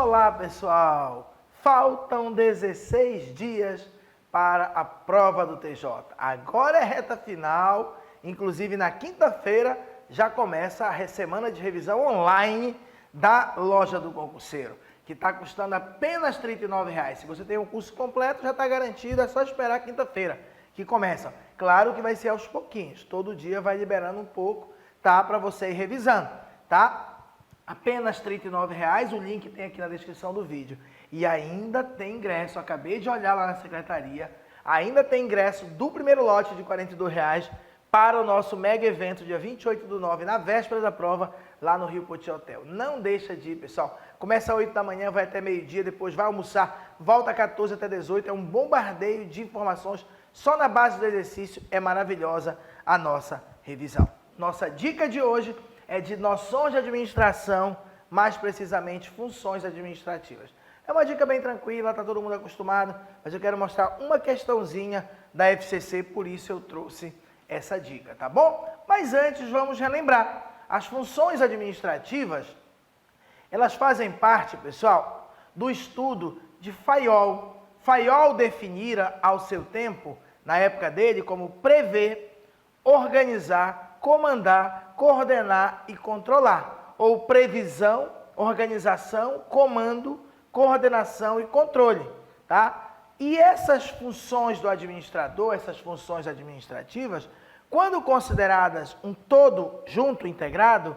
Olá, pessoal! Faltam 16 dias para a prova do TJ. Agora é reta final, inclusive na quinta-feira já começa a semana de revisão online da loja do concurseiro, que está custando apenas R$ 39,00. Se você tem um curso completo, já está garantido, é só esperar quinta-feira, que começa. Claro que vai ser aos pouquinhos, todo dia vai liberando um pouco, tá? Para você ir revisando, tá? Apenas R$ 39,00, o link tem aqui na descrição do vídeo. E ainda tem ingresso, acabei de olhar lá na secretaria, ainda tem ingresso do primeiro lote de R$ 42,00 para o nosso mega evento dia 28/9, na véspera da prova, lá no Rio Poti Hotel. Não deixa de ir, pessoal. Começa às 8 da manhã, vai até meio-dia, depois vai almoçar, volta às 14 até 18, é um bombardeio de informações, só na base do exercício é maravilhosa a nossa revisão. Nossa dica de hoje é de noções de administração, mais precisamente funções administrativas. É uma dica bem tranquila, está todo mundo acostumado, mas eu quero mostrar uma questãozinha da FCC, por isso eu trouxe essa dica, tá bom? Mas antes vamos relembrar, as funções administrativas, elas fazem parte, pessoal, do estudo de Fayol. Fayol definira ao seu tempo, na época dele, como prever, organizar, comandar, coordenar e controlar, ou previsão, organização, comando, coordenação e controle, tá? E essas funções do administrador, essas funções administrativas, quando consideradas um todo junto, integrado,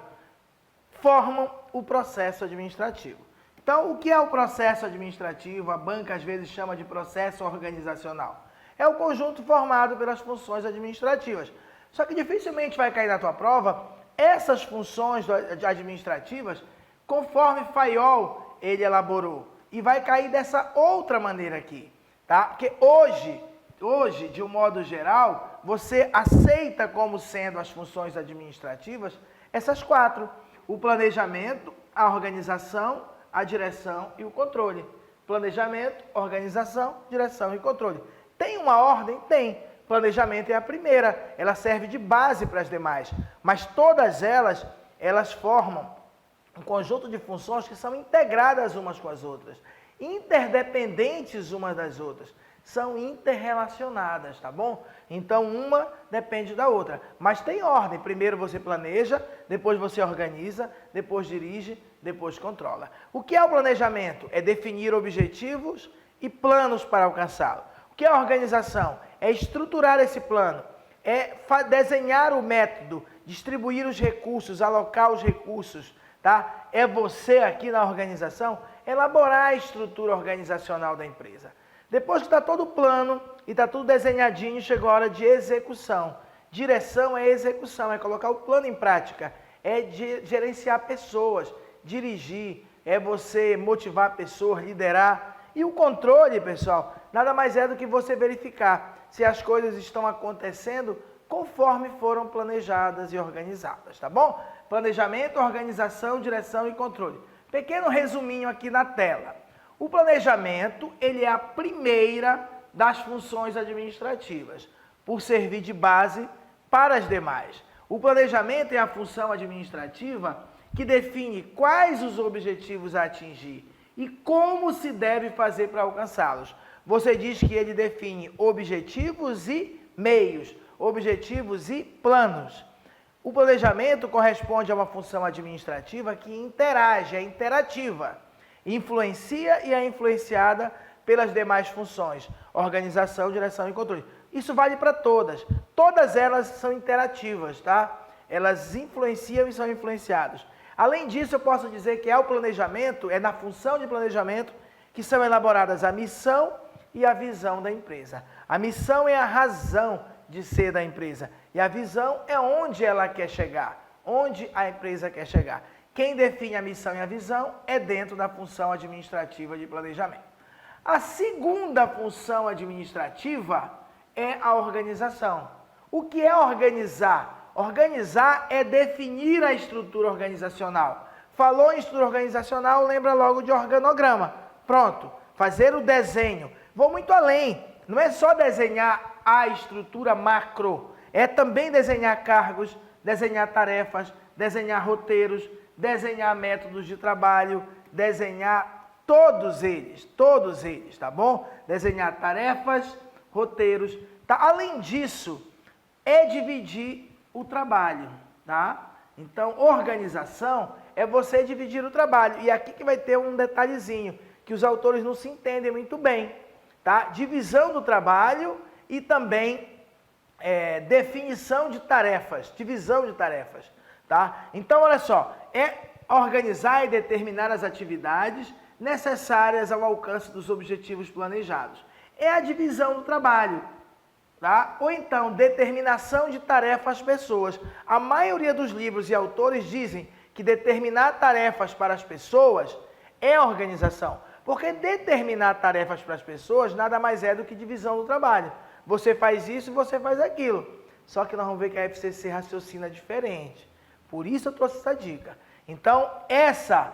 formam o processo administrativo. Então, o que é o processo administrativo? A banca às vezes chama de processo organizacional. É o conjunto formado pelas funções administrativas. Só que dificilmente vai cair na tua prova essas funções administrativas conforme Fayol ele elaborou. E vai cair dessa outra maneira aqui, tá? Porque hoje, de um modo geral, você aceita como sendo as funções administrativas essas quatro: o planejamento, a organização, a direção e o controle. Planejamento, organização, direção e controle. Tem uma ordem? Tem. Planejamento é a primeira, ela serve de base para as demais, mas todas elas formam um conjunto de funções que são integradas umas com as outras, interdependentes umas das outras, são interrelacionadas, tá bom? Então uma depende da outra, mas tem ordem, primeiro você planeja, depois você organiza, depois dirige, depois controla. O que é o planejamento? É definir objetivos e planos para alcançá-lo. O que é a organização? É estruturar esse plano, é desenhar o método, distribuir os recursos, alocar os recursos, tá? É você aqui na organização elaborar a estrutura organizacional da empresa. Depois que está todo o plano e está tudo desenhadinho, chegou a hora de execução. Direção é execução, é colocar o plano em prática, é gerenciar pessoas, dirigir, é você motivar pessoas, liderar. E o controle, pessoal, nada mais é do que você verificar se as coisas estão acontecendo conforme foram planejadas e organizadas, tá bom? Planejamento, organização, direção e controle. Pequeno resuminho aqui na tela. O planejamento, ele é a primeira das funções administrativas, por servir de base para as demais. O planejamento é a função administrativa que define quais os objetivos a atingir e como se deve fazer para alcançá-los. Você diz que ele define objetivos e meios, objetivos e planos. O planejamento corresponde a uma função administrativa que interage, é interativa, influencia e é influenciada pelas demais funções, organização, direção e controle. Isso vale para todas. Todas elas são interativas, tá? Elas influenciam e são influenciadas. Além disso, eu posso dizer que é o planejamento, é na função de planejamento que são elaboradas a missão e a visão da empresa. A missão é a razão de ser da empresa e a visão é onde ela quer chegar, onde a empresa quer chegar. Quem define a missão e a visão é dentro da função administrativa de planejamento. A segunda função administrativa é a organização. O que é organizar? Organizar é definir a estrutura organizacional. Falou em estrutura organizacional, lembra logo de organograma. Pronto, fazer o desenho. Vou muito além, não é só desenhar a estrutura macro, é também desenhar cargos, desenhar tarefas, desenhar roteiros, desenhar métodos de trabalho, desenhar todos eles, tá bom? Desenhar tarefas, roteiros, tá? Além disso, é dividir o trabalho, tá? Então, organização é você dividir o trabalho. E aqui que vai ter um detalhezinho, que os autores não se entendem muito bem, tá? Divisão do trabalho e também definição de tarefas, divisão de tarefas, tá? Então, olha só, é organizar e determinar as atividades necessárias ao alcance dos objetivos planejados. É a divisão do trabalho, tá? Ou então, determinação de tarefas às pessoas. A maioria dos livros e autores dizem que determinar tarefas para as pessoas é organização. Porque determinar tarefas para as pessoas nada mais é do que divisão do trabalho. Você faz isso e você faz aquilo. Só que nós vamos ver que a FCC raciocina diferente. Por isso eu trouxe essa dica. Então, essa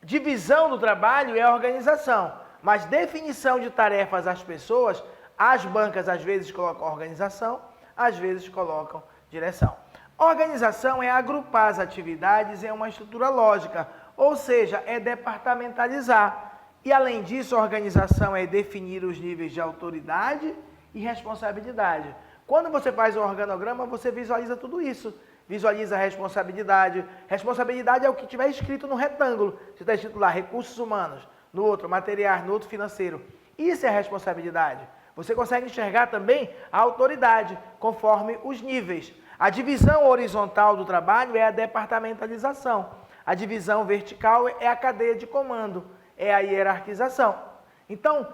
divisão do trabalho é organização. Mas definição de tarefas às pessoas, as bancas às vezes colocam organização, às vezes colocam direção. Organização é agrupar as atividades em uma estrutura lógica, ou seja, é departamentalizar. E além disso, a organização é definir os níveis de autoridade e responsabilidade. Quando você faz um organograma, você visualiza tudo isso. Visualiza a responsabilidade. Responsabilidade é o que tiver escrito no retângulo. Se está escrito lá, recursos humanos, no outro, materiais, no outro, financeiro. Isso é responsabilidade. Você consegue enxergar também a autoridade, conforme os níveis. A divisão horizontal do trabalho é a departamentalização. A divisão vertical é a cadeia de comando, é a hierarquização. Então,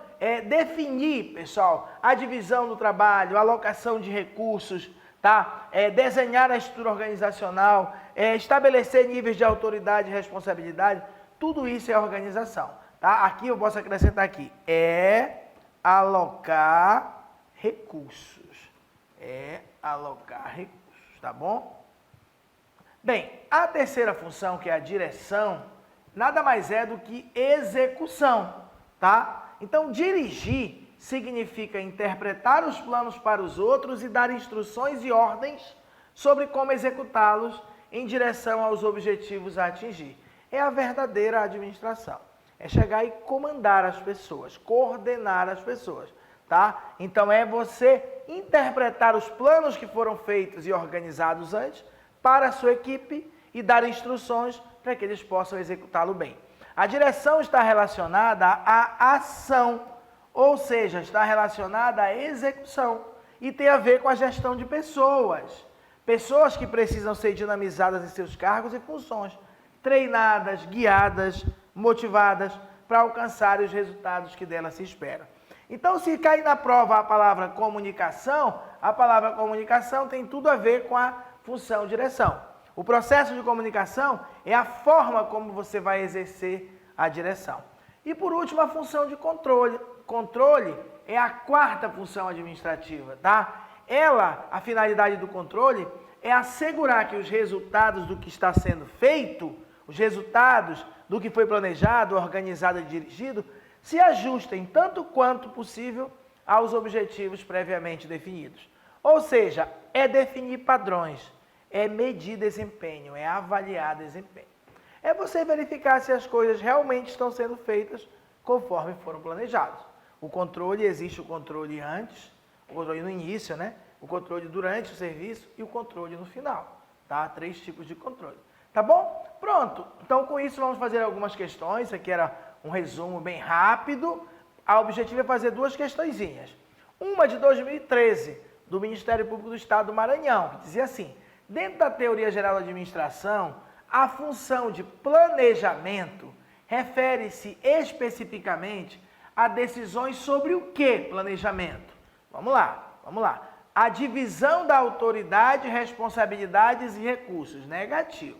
definir, pessoal, a divisão do trabalho, a alocação de recursos, tá? Desenhar a estrutura organizacional, estabelecer níveis de autoridade e responsabilidade, tudo isso é organização, tá? Aqui eu posso acrescentar aqui, alocar recursos, alocar recursos, tá bom? Bem, a terceira função, que é a direção, nada mais é do que execução, tá? Então, dirigir significa interpretar os planos para os outros e dar instruções e ordens sobre como executá-los em direção aos objetivos a atingir. É a verdadeira administração. É chegar e comandar as pessoas, coordenar as pessoas, tá? Então, é você interpretar os planos que foram feitos e organizados antes para a sua equipe e dar instruções para que eles possam executá-lo bem. A direção está relacionada à ação, ou seja, está relacionada à execução e tem a ver com a gestão de pessoas. Pessoas que precisam ser dinamizadas em seus cargos e funções, treinadas, guiadas, motivadas para alcançar os resultados que delas se esperam. Então, se cair na prova a palavra comunicação tem tudo a ver com a função direção. O processo de comunicação é a forma como você vai exercer a direção. E por último, a função de controle. Controle é a quarta função administrativa, tá? A finalidade do controle é assegurar que os resultados do que está sendo feito, os resultados do que foi planejado, organizado e dirigido, se ajustem tanto quanto possível aos objetivos previamente definidos. Ou seja, é definir padrões, é medir desempenho, é avaliar desempenho. É você verificar se as coisas realmente estão sendo feitas conforme foram planejados. O controle, existe o controle antes, o controle no início, né? O controle durante o serviço e o controle no final, tá? 3 tipos de controle. Tá bom? Pronto. Então, com isso, vamos fazer algumas questões. Isso aqui era um resumo bem rápido. O objetivo é fazer 2 questõezinhas. Uma de 2013, do Ministério Público do Estado do Maranhão, que dizia assim: dentro da teoria geral da administração, a função de planejamento refere-se especificamente a decisões sobre o que planejamento? Vamos lá. A divisão da autoridade, responsabilidades e recursos. Negativo.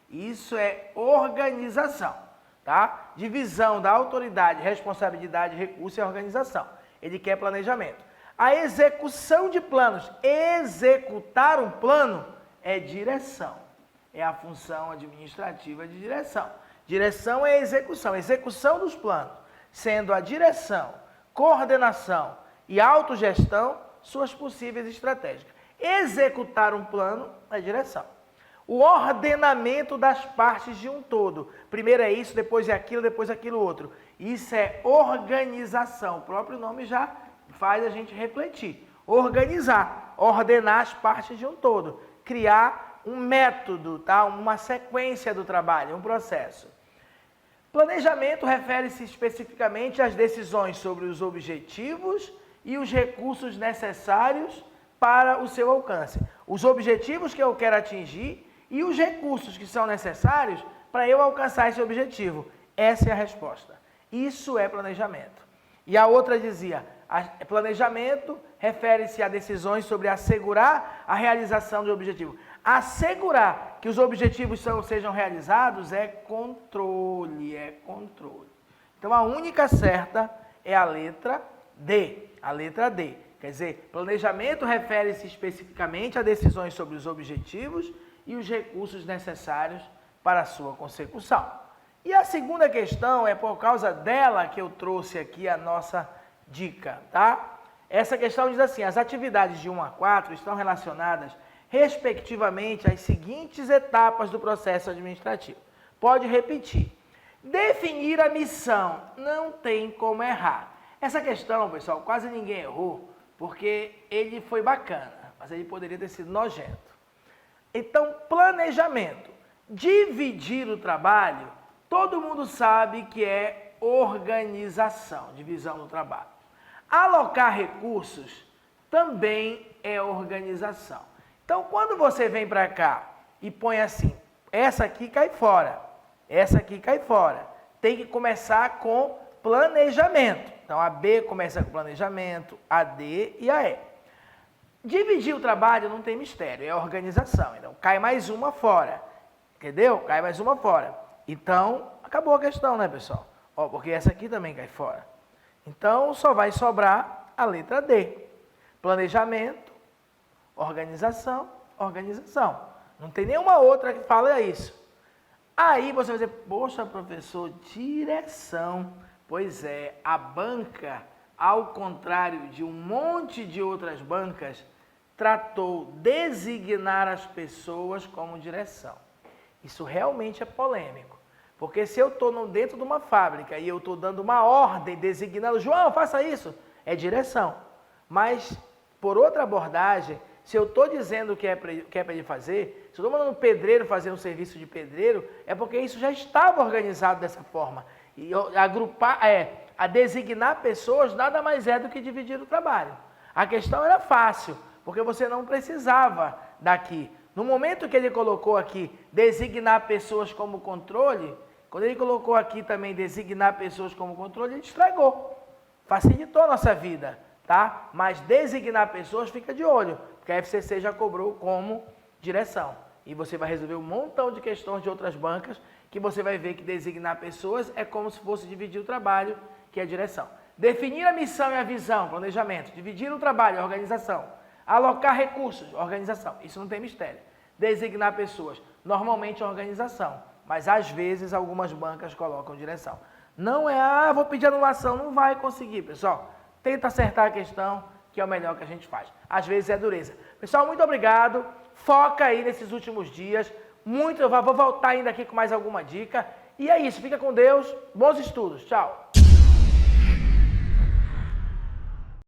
Isso é organização, tá? Divisão da autoridade, responsabilidade e recurso é organização. Ele quer planejamento. A execução de planos. Executar um plano é direção. É a função administrativa de direção. Direção é execução. Execução dos planos. Sendo a direção, coordenação e autogestão suas possíveis estratégias. Executar um plano é direção. O ordenamento das partes de um todo. Primeiro é isso, depois é aquilo outro. Isso é organização. O próprio nome já faz a gente refletir. Organizar, ordenar as partes de um todo. Criar um método, tá? Uma sequência do trabalho, um processo. Planejamento refere-se especificamente às decisões sobre os objetivos e os recursos necessários para o seu alcance. Os objetivos que eu quero atingir e os recursos que são necessários para eu alcançar esse objetivo. Essa é a resposta. Isso é planejamento. E a outra dizia, planejamento refere-se a decisões sobre assegurar a realização do objetivo. Assegurar que os objetivos sejam realizados é controle, Então, a única certa é a letra D. A letra D. Quer dizer, planejamento refere-se especificamente a decisões sobre os objetivos e os recursos necessários para a sua consecução. E a segunda questão é por causa dela que eu trouxe aqui a nossa dica, tá? Essa questão diz assim, as atividades de 1 a 4 estão relacionadas respectivamente às seguintes etapas do processo administrativo. Pode repetir. Definir a missão. Não tem como errar. Essa questão, pessoal, quase ninguém errou, porque ele foi bacana, mas ele poderia ter sido nojento. Então, planejamento. Dividir o trabalho, todo mundo sabe que é organização, divisão do trabalho. Alocar recursos também é organização. Então, quando você vem para cá e põe assim, essa aqui cai fora, essa aqui cai fora. Tem que começar com planejamento. Então, a B começa com planejamento, a D e a E. Dividir o trabalho não tem mistério, é organização. Então, cai mais uma fora, entendeu? Cai mais uma fora. Então, acabou a questão, né, pessoal? Ó, porque essa aqui também cai fora. Então, só vai sobrar a letra D. Planejamento, organização, organização. Não tem nenhuma outra que fale isso. Aí você vai dizer, poxa, professor, direção. Pois é, a banca, ao contrário de um monte de outras bancas, tratou designar as pessoas como direção. Isso realmente é polêmico. Porque se eu estou dentro de uma fábrica e eu estou dando uma ordem, designando, João, faça isso, é direção. Mas, por outra abordagem, se eu estou dizendo o que é para ele fazer, se eu estou mandando um pedreiro fazer um serviço de pedreiro, é porque isso já estava organizado dessa forma. E a designar pessoas nada mais é do que dividir o trabalho. A questão era fácil, porque você não precisava daqui. No momento que ele colocou aqui, designar pessoas como controle, quando ele colocou aqui também designar pessoas como controle, ele estragou. Facilitou a nossa vida, tá? Mas designar pessoas, fica de olho, porque a FCC já cobrou como direção. E você vai resolver um montão de questões de outras bancas, que você vai ver que designar pessoas é como se fosse dividir o trabalho, que é a direção. Definir a missão e a visão, planejamento. Dividir o trabalho, organização. Alocar recursos, organização. Isso não tem mistério. Designar pessoas, normalmente é organização. Mas às vezes algumas bancas colocam direção. Não é, vou pedir anulação, não vai conseguir, pessoal. Tenta acertar a questão, que é o melhor que a gente faz. Às vezes é dureza. Pessoal, muito obrigado. Foca aí nesses últimos dias. Eu vou voltar ainda aqui com mais alguma dica. E é isso, fica com Deus. Bons estudos. Tchau.